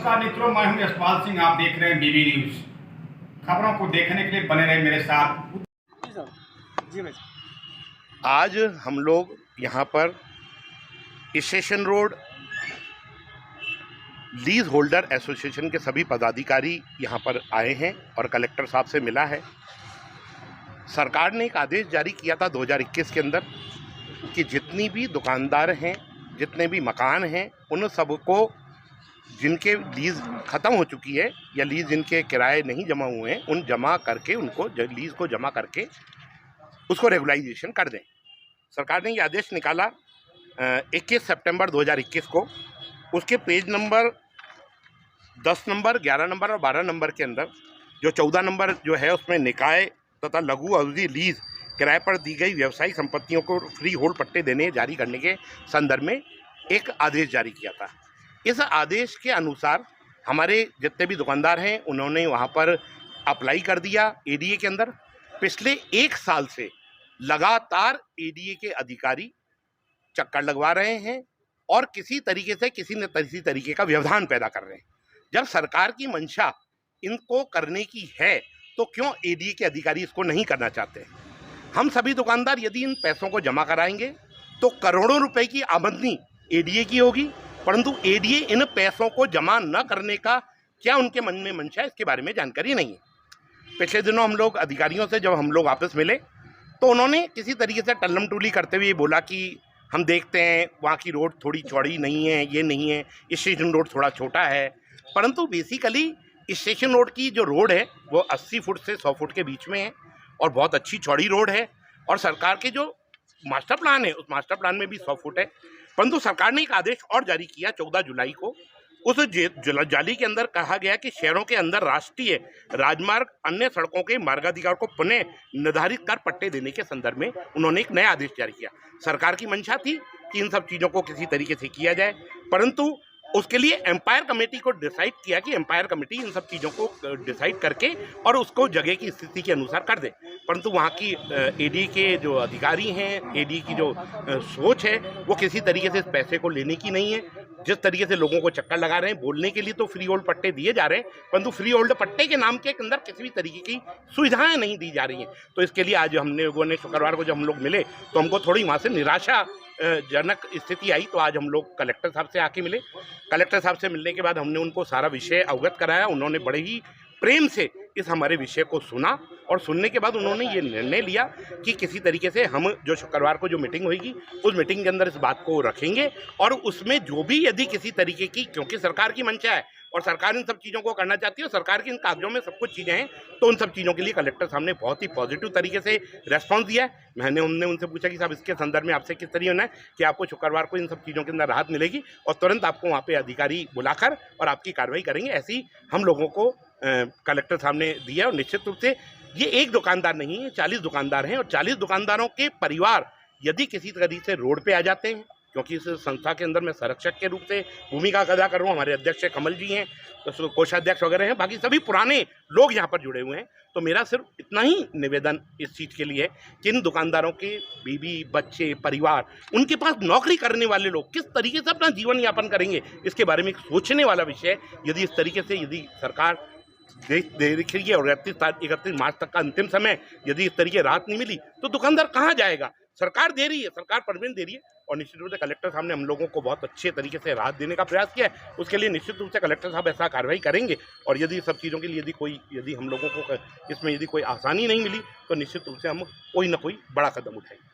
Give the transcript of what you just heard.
नमस्कार मित्रों, मैं हूं यशपाल सिंह। आप देख रहे हैं बीबी न्यूज। खबरों को देखने के लिए बने रहे मेरे साथ। जी भाई। आज हम लोग यहाँ पर station road lease holder association के सभी पदाधिकारी यहाँ पर आए हैं और कलेक्टर साहब से मिला है। सरकार ने एक आदेश जारी किया था 2021 के अंदर कि जितनी भी दुकानदार हैं, जितने भी मकान हैं, उन सबको जिनके लीज़ ख़त्म हो चुकी है या लीज़ जिनके किराए नहीं जमा हुए हैं, उन जमा करके उनको लीज़ को जमा करके उसको रेगुलाइजेशन कर दें। सरकार ने ये आदेश निकाला 21 सितंबर 2021 को। उसके पेज नंबर 10 नंबर, 11 नंबर और 12 नंबर के अंदर जो 14 नंबर जो है उसमें निकाय तथा लघु अवधि लीज़ किराए पर दी गई व्यवसायिक संपत्तियों को फ्री होल्ड पट्टे देने जारी करने के संदर्भ में एक आदेश जारी किया था। इस आदेश के अनुसार हमारे जितने भी दुकानदार हैं उन्होंने वहाँ पर अप्लाई कर दिया एडीए के अंदर। पिछले 1 साल से लगातार एडीए के अधिकारी चक्कर लगवा रहे हैं और किसी तरीके से किसी न किसी तरीके का व्यवधान पैदा कर रहे हैं। जब सरकार की मंशा इनको करने की है तो क्यों एडीए के अधिकारी इसको नहीं करना चाहते? हम सभी दुकानदार यदि इन पैसों को जमा कराएंगे तो करोड़ों रुपए की आमदनी एडीए की होगी, परंतु एडीए इन पैसों को जमा न करने का क्या उनके मन में मंशा है, इसके बारे में जानकारी नहीं है। पिछले दिनों हम लोग अधिकारियों से जब हम लोग वापस मिले तो उन्होंने किसी तरीके से टल्लम टूली करते हुए बोला कि हम देखते हैं वहाँ की रोड थोड़ी चौड़ी नहीं है, ये नहीं है, स्टेशन रोड थोड़ा छोटा है। परंतु बेसिकली स्टेशन रोड की जो रोड है वो 80 फुट से 100 फुट के बीच में है और बहुत अच्छी चौड़ी रोड है। और सरकार के जो मास्टर प्लान है उस मास्टर प्लान में भी 100 फुट है। परंतु सरकार ने एक आदेश और जारी किया 14 जुलाई को। उस जाली के अंदर कहा गया कि शहरों के अंदर राष्ट्रीय राजमार्ग अन्य सड़कों के मार्गाधिकार को पुनः निर्धारित कर पट्टे देने के संदर्भ में उन्होंने एक नया आदेश जारी किया। सरकार की मंशा थी कि इन सब चीज़ों को किसी तरीके से किया जाए, परंतु उसके लिए एम्पायर कमेटी को डिसाइड किया कि एम्पायर कमेटी इन सब चीज़ों को डिसाइड करके और उसको जगह की स्थिति के अनुसार कर दे। परंतु वहाँ की एडी के जो अधिकारी हैं, एडी की जो सोच है वो किसी तरीके से इस पैसे को लेने की नहीं है। जिस तरीके से लोगों को चक्कर लगा रहे हैं, बोलने के लिए तो फ्री होल्ड पट्टे दिए जा रहे हैं, परंतु फ्री होल्ड पट्टे के नाम के अंदर किसी भी तरीके की सुविधाएं नहीं दी जा रही हैं। तो इसके लिए आज हमने लोगों ने शुक्रवार को जब हम लोग मिले तो हमको थोड़ी वहाँ से निराशा जनक स्थिति आई। तो आज हम लोग कलेक्टर साहब से आके मिले। कलेक्टर साहब से मिलने के बाद हमने उनको सारा विषय अवगत कराया। उन्होंने बड़े ही प्रेम से इस हमारे विषय को सुना और सुनने के बाद उन्होंने ये निर्णय लिया कि किसी तरीके से हम जो शुक्रवार को जो मीटिंग होगी उस मीटिंग के अंदर इस बात को रखेंगे और उसमें जो भी यदि किसी तरीके की, क्योंकि सरकार की मंशा है और सरकार इन सब चीज़ों को करना चाहती है और सरकार की इन कागजों में सब कुछ चीज़ें हैं, तो उन सब चीज़ों के लिए कलेक्टर साहब ने बहुत ही पॉजिटिव तरीके से रेस्पॉन्स दिया है। हमने उनसे पूछा कि साहब इसके संदर्भ में आपसे किस तरीके होना है कि आपको शुक्रवार को इन सब चीज़ों के अंदर राहत मिलेगी और तुरंत आपको वहाँ पे अधिकारी बुलाकर और आपकी कार्रवाई करेंगे। ऐसी हम लोगों को कलेक्टर साहब ने दिया। और निश्चित रूप से ये एक दुकानदार नहीं है, 40 दुकानदार हैं और 40 दुकानदारों के परिवार यदि किसी तरीके से रोड पे आ जाते हैं, क्योंकि इस संस्था के अंदर मैं संरक्षक के रूप से भूमिका अदा कर रहा हूँ। हमारे अध्यक्ष कमल जी हैं, तो कोषाध्यक्ष वगैरह हैं, बाकी सभी पुराने लोग यहाँ पर जुड़े हुए हैं। तो मेरा सिर्फ इतना ही निवेदन इस चीज़ के लिए है कि इन दुकानदारों के बीवी बच्चे परिवार, उनके पास नौकरी करने वाले लोग किस तरीके से अपना जीवन यापन करेंगे, इसके बारे में एक सोचने वाला विषय है। यदि इस तरीके से यदि सरकार दे रखी है और 31 मार्च तक का अंतिम समय, यदि इस तरीके राहत नहीं मिली तो दुकानदार कहाँ जाएगा? सरकार दे रही है, सरकार परमिशन दे रही है और निश्चित रूप से कलेक्टर साहब ने हम लोगों को बहुत अच्छे तरीके से राहत देने का प्रयास किया है। उसके लिए निश्चित रूप से कलेक्टर साहब ऐसा कार्रवाई करेंगे और यदि सब चीज़ों के लिए यदि हम लोगों को इसमें यदि कोई आसानी नहीं मिली तो निश्चित रूप से हम कोई ना कोई बड़ा कदम उठाएंगे।